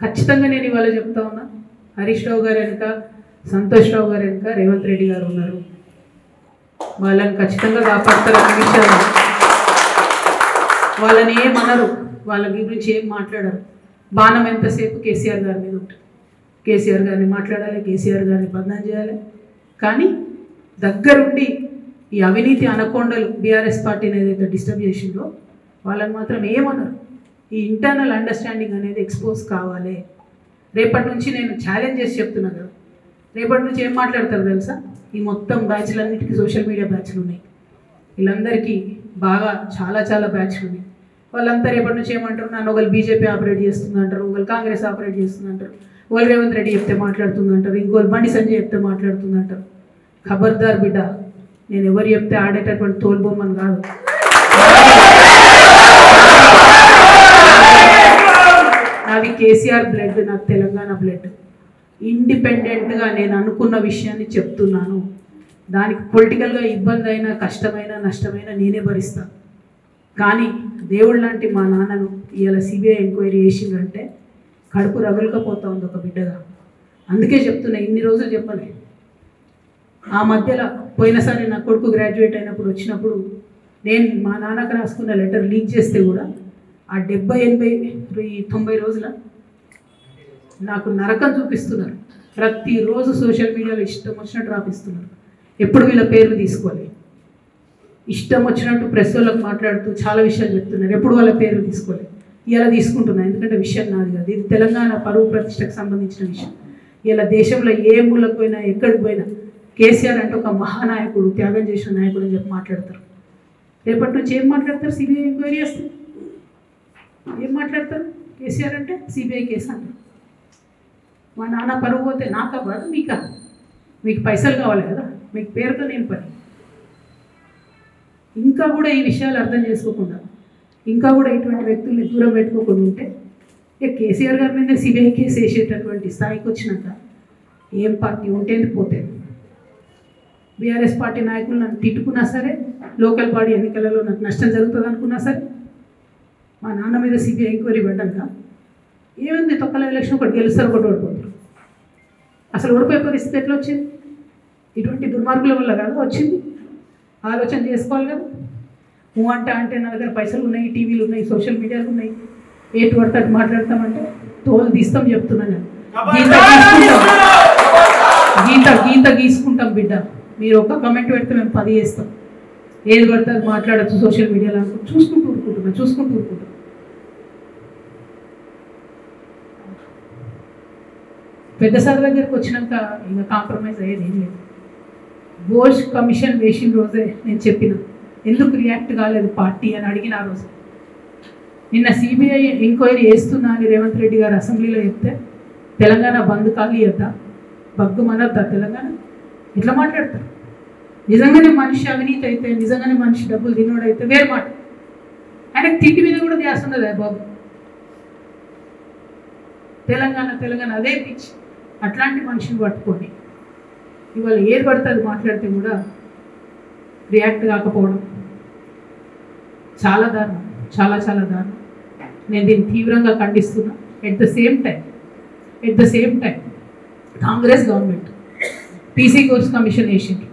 ఖచ్చితంగా నేను ఇవాళ చెప్తా ఉన్నా, హరీష్ రావు గారు వెనుక, సంతోష్ రావు గారు వెనుక రేవంత్ రెడ్డి గారు ఉన్నారు. వాళ్ళని ఖచ్చితంగా కాపాడతారనే విషయం వాళ్ళని ఏమనరు, వాళ్ళ గురించి ఏం మాట్లాడరు. బాణం ఎంతసేపు కేసీఆర్ గారి మీద ఉంటుంది. కేసీఆర్ గారిని మాట్లాడాలి, కేసీఆర్ గారిని బదనాం చేయాలి. కానీ దగ్గరుండి ఈ అవినీతి అనకొండలు బీఆర్ఎస్ పార్టీని ఏదైతే డిస్టర్బ్ చేసిందో వాళ్ళని మాత్రం ఏమనరు. ఈ ఇంటర్నల్ అండర్స్టాండింగ్ అనేది ఎక్స్పోజ్ కావాలి. రేపటి నుంచి నేను ఛాలెంజ్ చేసి చెప్తున్నా కదా, రేపటి నుంచి ఏం మాట్లాడతారు తెలుసా? ఈ మొత్తం బ్యాచ్లన్నిటికీ సోషల్ మీడియా బ్యాచ్లు ఉన్నాయి. వీళ్ళందరికీ బాగా చాలా చాలా బ్యాచ్లు ఉన్నాయి. వాళ్ళంతా రేపటి నుంచి ఏమంటారు? నన్ను ఒకళ్ళు బీజేపీ ఆపరేట్ చేస్తుందంటారు, ఒకళ్ళు కాంగ్రెస్ ఆపరేట్ చేస్తుందంటారు, ఒకళ్ళు రేవంత్ రెడ్డి చెప్తే మాట్లాడుతుందంటారు, ఇంకోళ్ళు బండి సంజయ్ చెప్తే మాట్లాడుతుందంటారు. ఖబర్దార్ బిడ్డ, నేను ఎవరు చెప్తే ఆడేటటువంటి తోలుబొమ్మని కాదు. నాది కేసీఆర్ బ్లడ్, నాకు తెలంగాణ బ్లడ్. ఇండిపెండెంట్గా నేను అనుకున్న విషయాన్ని చెప్తున్నాను. దానికి పొలిటికల్గా ఇబ్బంది అయినా, కష్టమైనా, నష్టమైనా నేనే భరిస్తాను. కానీ దేవుడు లాంటి మా నాన్నను ఇవాళ సిబిఐ ఎంక్వైరీ చేసిందంటే కడుపు రగులుకపోతా ఉంది ఒక బిడ్డగా. అందుకే చెప్తున్నా, ఇన్ని రోజులు చెప్పలే. ఆ మధ్యలో పోయినసారి నా కొడుకు గ్రాడ్యుయేట్ అయినప్పుడు వచ్చినప్పుడు నేను మా నాన్నకు రాసుకున్న లెటర్ లీక్ చేస్తే కూడా ఆ 70, 80, 90 రోజుల నాకు నరకం చూపిస్తున్నారు. ప్రతిరోజు సోషల్ మీడియాలో ఇష్టం వచ్చినట్టు రాపిస్తున్నారు. ఎప్పుడు వీళ్ళ పేర్లు తీసుకోవాలి, ఇష్టం వచ్చినట్టు ప్రెస్ వాళ్ళకి మాట్లాడుతూ చాలా విషయాలు చెప్తున్నారు. ఎప్పుడు వాళ్ళ పేర్లు తీసుకోవాలి. ఇలా తీసుకుంటున్నా, ఎందుకంటే విషయం నాది కాదు, ఇది తెలంగాణ పరువు ప్రతిష్టకు సంబంధించిన విషయం. ఇలా దేశంలో ఏ మూలకు పోయినా, ఎక్కడికి పోయినా కేసీఆర్ అంటే ఒక మహానాయకుడు, త్యాగం చేసిన నాయకుడు అని చెప్పి మాట్లాడతారు. రేపటి నుంచి ఏం మాట్లాడతారు? సిబిఐ ఎంక్వైరీ చేస్తే ఏం మాట్లాడతారు? కేసీఆర్ అంటే సిబిఐ కేసు అంటారు. మా నాన్న పరువు పోతే నాకా బాధ, మీకా? మీకు పైసలు కావాలి కదా, మీకు పేరుతో నేను పని. ఇంకా కూడా ఈ విషయాలు అర్థం చేసుకోకుండా, ఇంకా కూడా ఇటువంటి వ్యక్తుల్ని దూరం పెట్టుకోకుండా ఉంటే ఇక కేసీఆర్ గారి మీద సిబిఐ కేసు వేసేటటువంటి స్థాయికి వచ్చినాక ఏం పార్టీ ఉంటేంది పోతే. బీఆర్ఎస్ పార్టీ నాయకులు నన్ను తిట్టుకున్నా సరే, లోకల్ బాడీ ఎన్నికలలో నాకు నష్టం జరుగుతుంది అనుకున్నా సరే, మా నాన్న మీద సిబిఐ ఎంక్వైరీ పడ్డాక ఏమైంది? తొక్కల ఎలక్షన్ ఒకటి గెలుస్తారు, ఒకటి ఓడిపోతారు. అసలు ఓడిపోయే పరిస్థితి ఎట్లా వచ్చింది? ఇటువంటి దుర్మార్గుల వల్ల కదా వచ్చింది. ఆలోచన చేసుకోవాలి కదా. అంటే నా దగ్గర పైసలు ఉన్నాయి, టీవీలు ఉన్నాయి, సోషల్ మీడియాలు ఉన్నాయి, ఏటు పడితే అటు మాట్లాడతామంటే తోలు తీస్తాం చెప్తున్నాను. గీత గీసుకుంటాం బిడ్డ. మీరు ఒక్క కమెంట్ పెడితే మేము 10 చేస్తాం. ఏది పడితే అది మాట్లాడచ్చు సోషల్ మీడియాలో చూసుకుంటూ ఊరుకుంటాం. పెద్ద సార్ దగ్గరికి వచ్చినాక ఇంకా కాంప్రమైజ్ అయ్యేది ఏం లేదు. బోర్డ్ కమిషన్ వేసిన రోజే నేను చెప్పిన, ఎందుకు రియాక్ట్ కాలేదు పార్టీ అని అడిగిన ఆ రోజు. నిన్న సిబిఐ ఎంక్వైరీ చేస్తున్నా అని రేవంత్ రెడ్డి గారు అసెంబ్లీలో చెప్తే తెలంగాణ బంద్ ఖాళీ వద్దా, బగ్గుమనద్దా తెలంగాణ? ఇట్లా మాట్లాడతారు. నిజంగానే మనిషి అవినీతి అయితే, నిజంగానే మనిషి డబ్బులు తినోడైతే వేరు మాట. ఆయనకు తిండి మీద కూడా ధ్యాస ఉన్నదే బాబు. తెలంగాణ అదే పిచ్చి. అట్లాంటి మనిషిని పట్టుకొని ఇవాళ ఏది పడితే అది మాట్లాడితే కూడా రియాక్ట్ కాకపోవడం చాలా దారుణం, చాలా దారుణం. నేను దీన్ని తీవ్రంగా ఖండిస్తున్నా. At the same time Congress government PC కోర్స్ కమిషన్ వేసింది.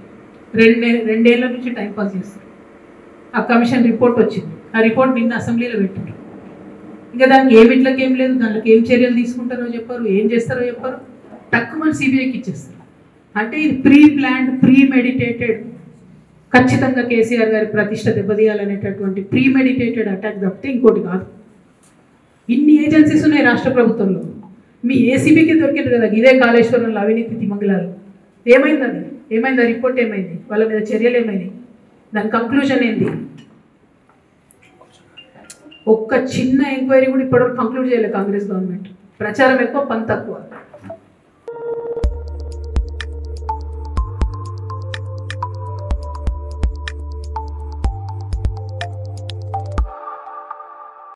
రెండేళ్ల నుంచి టైంపాస్ చేస్తారు. ఆ కమిషన్ రిపోర్ట్ వచ్చింది. ఆ రిపోర్ట్ నిన్న అసెంబ్లీలో పెట్టారు. ఇంకా దానికి ఏం లేదు, దానికి ఏం చర్యలు తీసుకుంటారో చెప్పారు, ఏం చేస్తారో చెప్పారు. తక్కువ సిబిఐకి ఇచ్చేస్తారు. అంటే ఇది ప్రీ ప్లాన్డ్, ప్రీ మెడిటేటెడ్, ఖచ్చితంగా కేసీఆర్ గారి ప్రతిష్ట దెబ్బతీయాలనేటటువంటి ప్రీ మెడిటేటెడ్ అటాక్ తప్పితే ఇంకోటి కాదు. ఇన్ని ఏజెన్సీస్ ఉన్నాయి రాష్ట్ర ప్రభుత్వంలో. మీ ఏసీబీకి దొరికింది కదా ఇదే కాళేశ్వరంలో అవినీతి తిమంగళాలు. ఏమైంది ఆ రిపోర్ట్ ఏమైంది? వాళ్ళ మీద చర్యలు ఏమైంది? దాని కంక్లూజన్ ఏంది? ఒక్క చిన్న ఎంక్వైరీ కూడా ఇప్పటివరకు కంక్లూడ్ చేయలేదు కాంగ్రెస్ గవర్నమెంట్. ప్రచారం ఎక్కువ, పని తక్కువ.